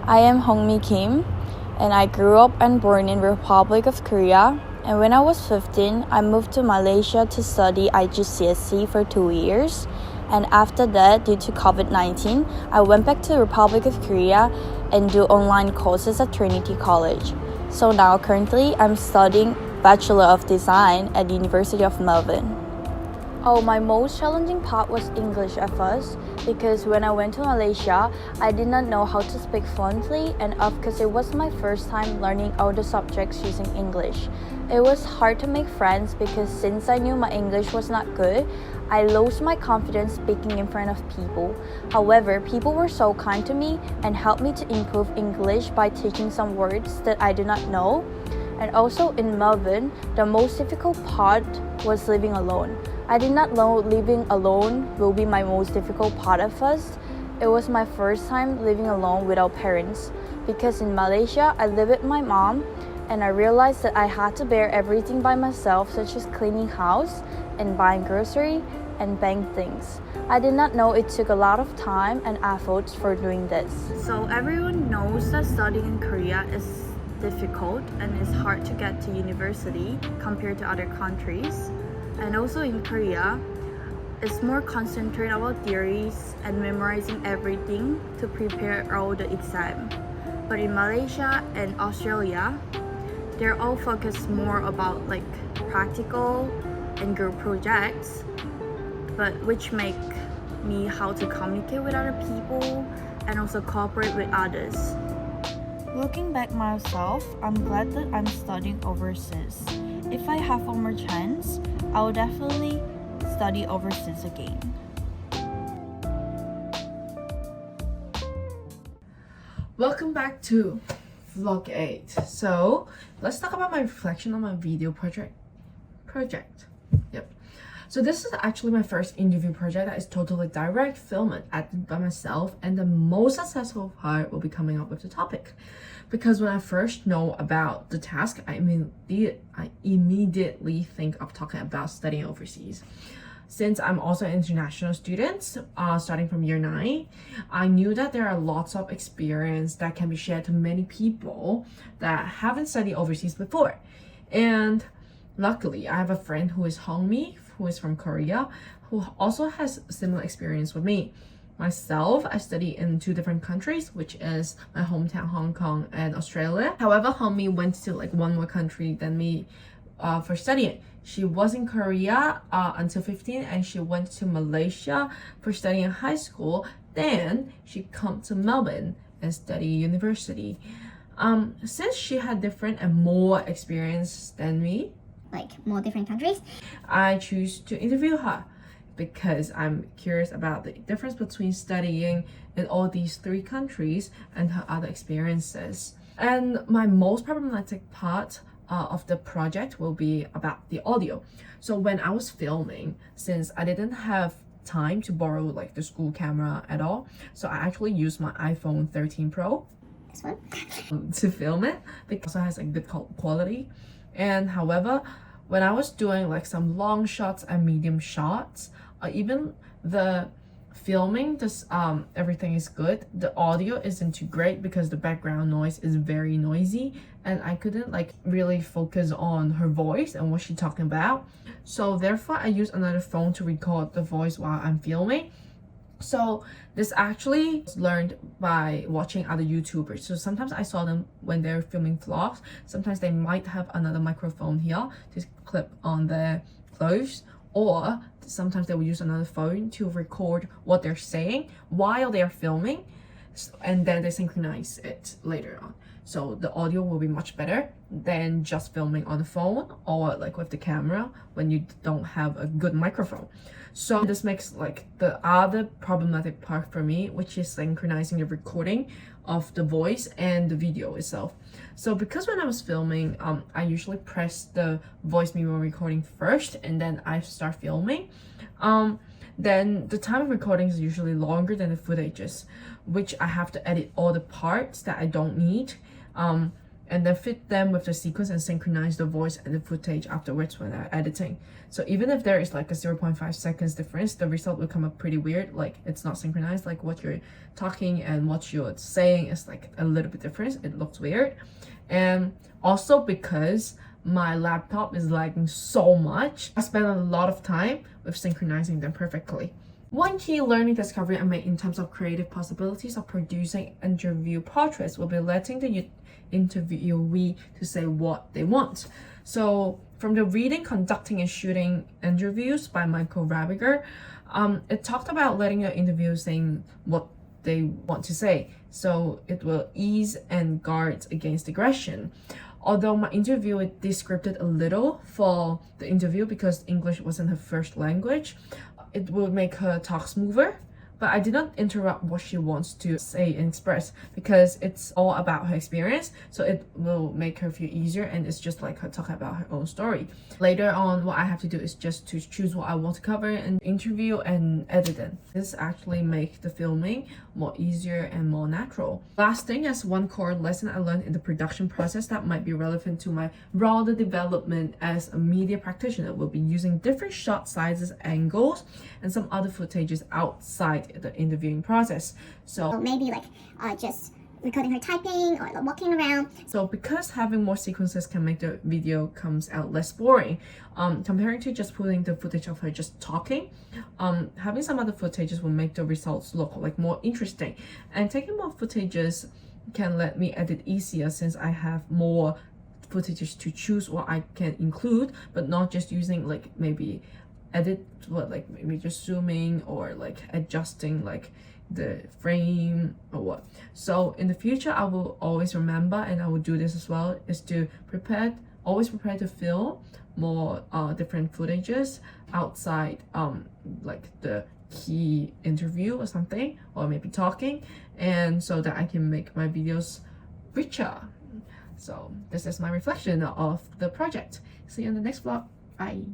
I am Hongmi Kim, and I grew up and born in Republic of Korea. And when I was 15, I moved to Malaysia to study IGCSE for 2 years. And after that, due to COVID-19, I went back to the Republic of Korea and do online courses at Trinity College. So now currently I'm studying Bachelor of Design at the University of Melbourne. Oh, my most challenging part was English at first because when I went to Malaysia, I did not know how to speak fluently and because it was my first time learning all the subjects using English. It was hard to make friends because since I knew my English was not good, I lost my confidence speaking in front of people. However, people were so kind to me and helped me to improve English by teaching some words that I did not know. And also in Melbourne, the most difficult part was living alone. I did not know living alone will be my most difficult part at first. It was my first time living alone without parents because in Malaysia, I lived with my mom and I realized that I had to bear everything by myself, such as cleaning house and buying grocery and buying things. I did not know it took a lot of time and efforts for doing this. So everyone knows that studying in Korea is difficult and it's hard to get to university compared to other countries. And also in Korea, it's more concentrated about theories and memorizing everything to prepare all the exam. But in Malaysia and Australia, they're all focused more about like practical and group projects, but which make me how to communicate with other people and also cooperate with others. Looking back myself, I'm glad that I'm studying overseas. If I have one more chance, I will definitely study overseas again. Welcome back to vlog 8. So let's talk about my reflection on my video project. Yep. So this is actually my first interview project that is totally direct film and edited by myself, and the most successful part will be coming up with the topic. Because when I first know about the task, I immediately think of talking about studying overseas. Since I'm also an international student, starting from year 9, I knew that there are lots of experience that can be shared to many people that haven't studied overseas before. And luckily, I have a friend who is Hongmi, who is from Korea, who also has similar experience with me. Myself, I study in 2 different countries, which is my hometown, Hong Kong and Australia. However, Hongmi went to like one more country than me for studying. She was in Korea until 15 and she went to Malaysia for studying in high school. Then she come to Melbourne and study university. Since she had different and more experience than me, like more different countries, I choose to interview her because I'm curious about the difference between studying in all these 3 countries and her other experiences. And my most problematic part of the project will be about the audio. So when I was filming, since I didn't have time to borrow like the school camera at all, so I actually used my iPhone 13 Pro this one, to film it because it has like good quality. And however, when I was doing like some long shots and medium shots, even the filming, this everything is good. The audio isn't too great because the background noise is very noisy and I couldn't like really focus on her voice and what she's talking about. So therefore I use another phone to record the voice while I'm filming. So this actually was learned by watching other YouTubers. So sometimes I saw them when they're filming vlogs. Sometimes they might have another microphone here to clip on their clothes, or sometimes they will use another phone to record what they're saying while they are filming, and then they synchronize it later on. So the audio will be much better than just filming on the phone or like with the camera when you don't have a good microphone. So this makes like the other problematic part for me, which is synchronizing the recording of the voice and the video itself. So because when I was filming, I usually press the voice memo recording first and then I start filming. Then the time of recording is usually longer than the footages, which I have to edit all the parts that I don't need. and then fit them with the sequence and synchronize the voice and the footage afterwards when I'm editing. So even if there is like a 0.5 seconds difference, the result will come up pretty weird, like it's not synchronized, like what you're talking and what you're saying is like a little bit different. It looks weird. And also because my laptop is lagging so much, I spend a lot of time with synchronizing them perfectly. One key learning discovery I made in terms of creative possibilities of producing interview portraits will be letting the interviewee to say what they want. So from the reading, conducting, and shooting interviews by Michael Rabiger, it talked about letting your interviewer saying what they want to say, so it will ease and guard against aggression. Although my interviewer descripted a little for the interview because English wasn't her first language, it will make her talk smoother. But I did not interrupt what she wants to say and express because it's all about her experience, so it will make her feel easier, and it's just like her talking about her own story. Later on, what I have to do is just to choose what I want to cover in interview and edit it. This actually makes the filming more easier and more natural. Last thing is one core lesson I learned in the production process that might be relevant to my broader development as a media practitioner will be using different shot sizes, angles, and some other footages outside the interviewing process. So maybe like just recording her typing or like, walking around. So because having more sequences can make the video comes out less boring, comparing to just putting the footage of her just talking, having some other footages will make the results look like more interesting. And taking more footages can let me edit easier since I have more footages to choose what I can include, but not just using like maybe edit like maybe just zooming or like adjusting like the frame or what. So in the future I will always remember, and I will do this as well, is to always prepare to film more different footages outside like the key interview or something, or maybe talking, and so that I can make my videos richer. So this is my reflection of the project. See you in the next vlog. Bye.